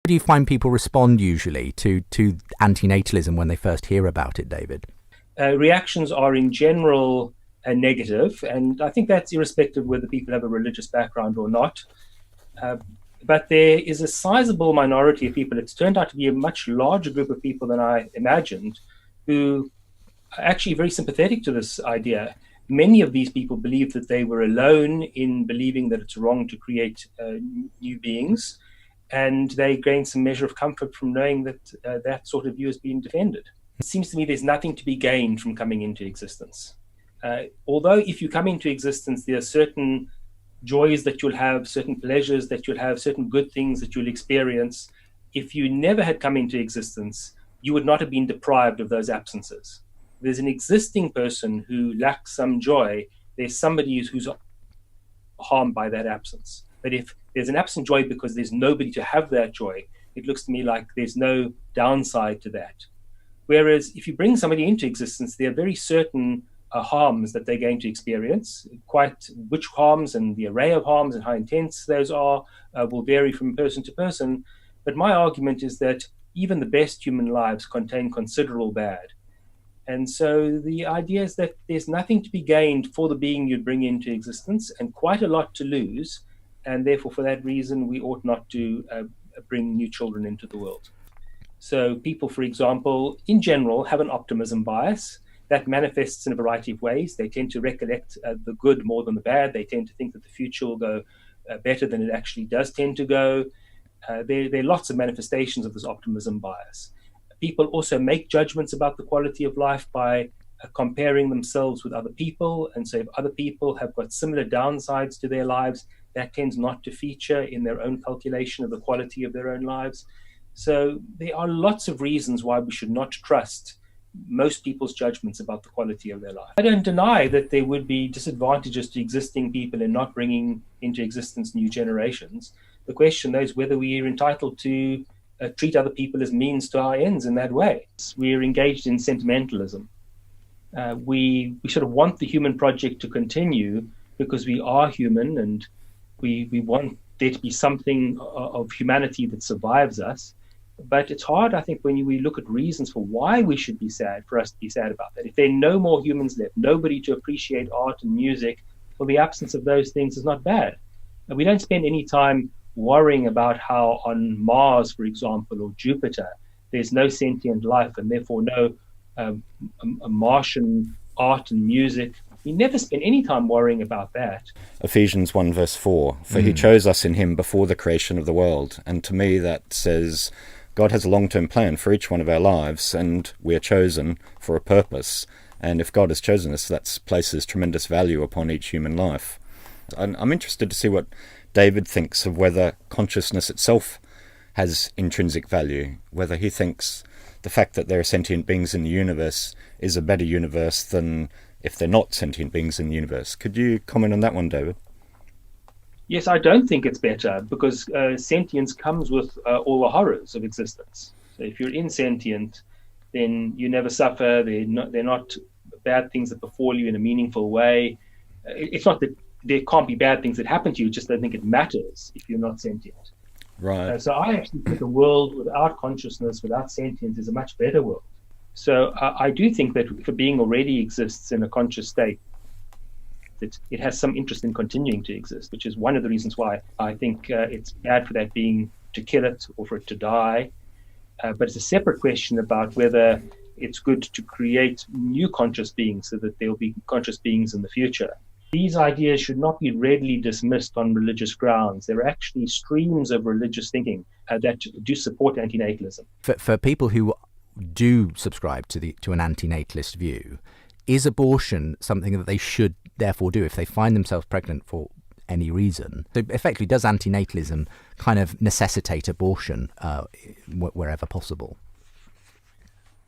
do you find people respond usually to antinatalism when they first hear about it, David? Reactions are in general negative, and I think that's irrespective of whether people have a religious background or not. But there is a sizable minority of people, it's turned out to be a much larger group of people than I imagined, who are actually very sympathetic to this idea. Many of these people believe that they were alone in believing that it's wrong to create new beings, and they gain some measure of comfort from knowing that that sort of view is being defended. It seems to me there's nothing to be gained from coming into existence. Although if you come into existence, there are certain joys that you'll have, certain pleasures that you'll have, certain good things that you'll experience. If you never had come into existence, you would not have been deprived of those absences. There's an existing person who lacks some joy. There's somebody who's harmed by that absence. But if there's an absent joy because there's nobody to have that joy, it looks to me like there's no downside to that. Whereas if you bring somebody into existence, there are very certain harms that they're going to experience. Quite which harms and the array of harms and how intense those are will vary from person to person. But my argument is that even the best human lives contain considerable bad. And so the idea is that there's nothing to be gained for the being you'd bring into existence and quite a lot to lose. And therefore, for that reason, we ought not to bring new children into the world. So people, for example, in general, have an optimism bias that manifests in a variety of ways. They tend to recollect the good more than the bad. They tend to think that the future will go better than it actually does tend to go. There are lots of manifestations of this optimism bias. People also make judgments about the quality of life by comparing themselves with other people. And so if other people have got similar downsides to their lives, that tends not to feature in their own calculation of the quality of their own lives. So there are lots of reasons why we should not trust most people's judgments about the quality of their life. I don't deny that there would be disadvantages to existing people in not bringing into existence new generations. The question, though, is whether we are entitled to treat other people as means to our ends in that way. We're engaged in sentimentalism. We sort of want the human project to continue because we are human and we want there to be something of humanity that survives us. But it's hard, I think, when we look at reasons for why we should be sad, for us to be sad about that. If there are no more humans left, nobody to appreciate art and music, well, the absence of those things is not bad. And we don't spend any time worrying about how on Mars, for example, or Jupiter, there's no sentient life and therefore no Martian art and music. We never spend any time worrying about that. Ephesians 1 verse 4, for he chose us in him before the creation of the world. And to me that says God has a long-term plan for each one of our lives, and we are chosen for a purpose. And if God has chosen us, that places tremendous value upon each human life. And I'm interested to see what David thinks of whether consciousness itself has intrinsic value, whether he thinks the fact that there are sentient beings in the universe is a better universe than if they're not sentient beings in the universe. Could you comment on that one, David? Yes, I don't think it's better because sentience comes with all the horrors of existence. So if you're insentient, then you never suffer. They're not bad things that befall you in a meaningful way. It's not that there can't be bad things that happen to you, just don't think it matters if you're not sentient. Right. So I actually think a world without consciousness, without sentience, is a much better world. So I do think that if a being already exists in a conscious state, that it has some interest in continuing to exist, which is one of the reasons why I think it's bad for that being to kill it or for it to die. But it's a separate question about whether it's good to create new conscious beings so that there will be conscious beings in the future. These ideas should not be readily dismissed on religious grounds. There are actually streams of religious thinking that do support antinatalism. For people who do subscribe to an antinatalist view, is abortion something that they should therefore do if they find themselves pregnant for any reason? So effectively, does antinatalism kind of necessitate abortion wherever possible?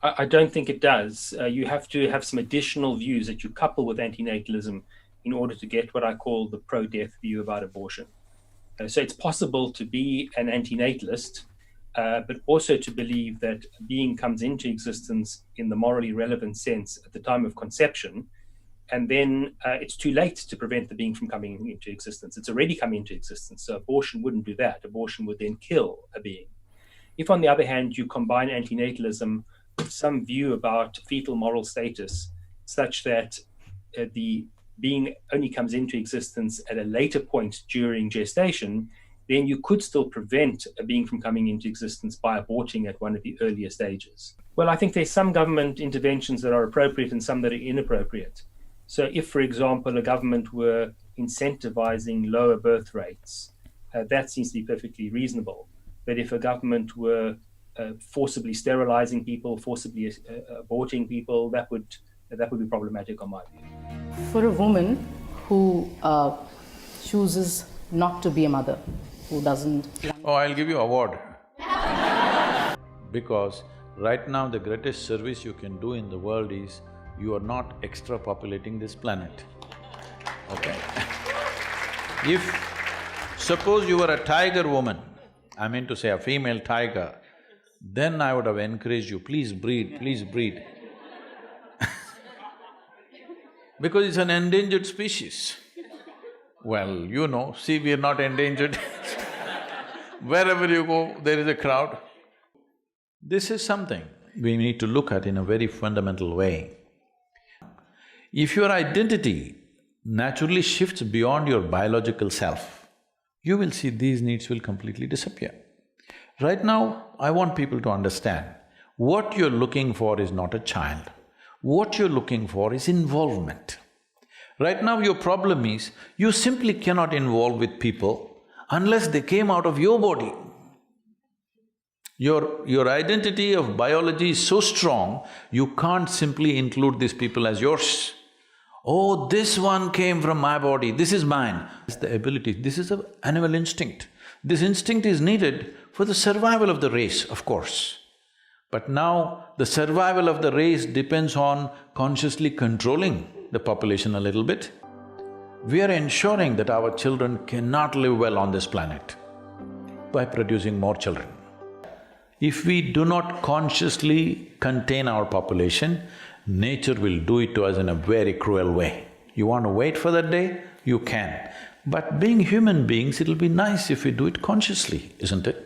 I don't think it does. You have to have some additional views that you couple with antinatalism in order to get what I call the pro-death view about abortion. So it's possible to be an antinatalist, but also to believe that a being comes into existence in the morally relevant sense at the time of conception, and then it's too late to prevent the being from coming into existence. It's already come into existence, so abortion wouldn't do that. Abortion would then kill a being. If, on the other hand, you combine antinatalism with some view about fetal moral status, such that the being only comes into existence at a later point during gestation, then you could still prevent a being from coming into existence by aborting at one of the earlier stages. Well, I think there's some government interventions that are appropriate and some that are inappropriate. So if, for example, a government were incentivizing lower birth rates, that seems to be perfectly reasonable. But if a government were forcibly sterilizing people, forcibly aborting people, that would be problematic on my view. For a woman who chooses not to be a mother, who doesn't… Oh, I'll give you award. Because right now the greatest service you can do in the world is you are not extra-populating this planet, okay? If… suppose you were a tiger woman, I mean to say a female tiger, then I would have encouraged you, please breed, please breed. Because it's an endangered species. Well, you know, see, we are not endangered. Wherever you go, there is a crowd. This is something we need to look at in a very fundamental way. If your identity naturally shifts beyond your biological self, you will see these needs will completely disappear. Right now, I want people to understand, what you're looking for is not a child. What you're looking for is involvement. Right now, your problem is, you simply cannot involve with people unless they came out of your body. Your identity of biology is so strong, you can't simply include these people as yours. Oh, this one came from my body, this is mine. It's the ability, this is an animal instinct. This instinct is needed for the survival of the race, of course. But now, the survival of the race depends on consciously controlling the population a little bit. We are ensuring that our children cannot live well on this planet by producing more children. If we do not consciously contain our population, nature will do it to us in a very cruel way. You want to wait for that day? You can. But being human beings, it'll be nice if we do it consciously, isn't it?